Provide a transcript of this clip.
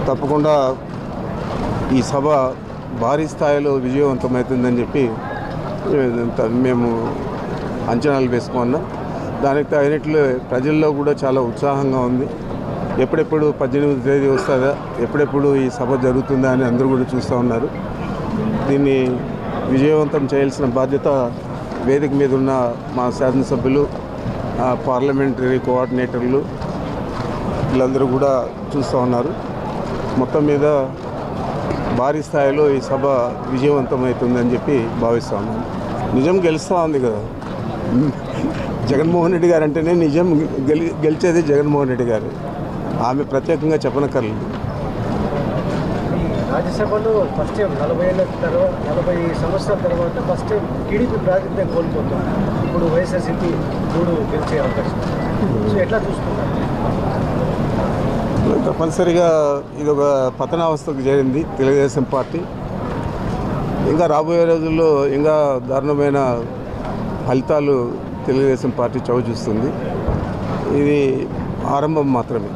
తప్పకుండా ఈ సభ భారీ స్థాయిలో విజయవంతమవుతుందని చెప్పి మేము అంచనాలు వేసుకున్నాం. దానికి తగినట్లు ప్రజల్లో కూడా చాలా ఉత్సాహంగా ఉంది. ఎప్పుడెప్పుడు 18వ తేదీ వస్తుందా, ఎప్పుడెప్పుడు ఈ సభ జరుగుతుందా అని అందరూ కూడా చూస్తూ ఉన్నారు. దీన్ని విజయవంతం చేయాల్సిన బాధ్యత వేదిక మీద ఉన్న మా శాసనసభ్యులు, పార్లమెంటరీ కోఆర్డినేటర్లు వీళ్ళందరూ కూడా చూస్తూ ఉన్నారు. మొత్తం మీద భారీ స్థాయిలో ఈ సభ విజయవంతమవుతుందని చెప్పి భావిస్తూ ఉన్నాను. నిజం గెలుస్తూ ఉంది కదా. జగన్మోహన్ రెడ్డి గారు అంటేనే నిజం గెలిచేది జగన్మోహన్ రెడ్డి గారు. ఆమె ప్రత్యేకంగా చెప్పనక్కర్లేదు. రాజ్యసభలో ఫస్ట్ టైం 40 సంవత్సరాల తర్వాత ఫస్ట్ టైం టీడీపీ ప్రాతినిధ్యం కోల్పోతుంది. ఇప్పుడు వైఎస్ఆర్సీపీ 3 గెలిచే అవకాశం. సో ఎట్లా చూసుకుంటారు? తప్పనిసరిగా ఇది ఒక పతనావస్థకు చేరింది తెలుగుదేశం పార్టీ. ఇంకా రాబోయే రోజుల్లో ఇంకా దారుణమైన ఫలితాలు తెలుగుదేశం పార్టీ చవిచూస్తుంది. ఇది ఆరంభం మాత్రమే.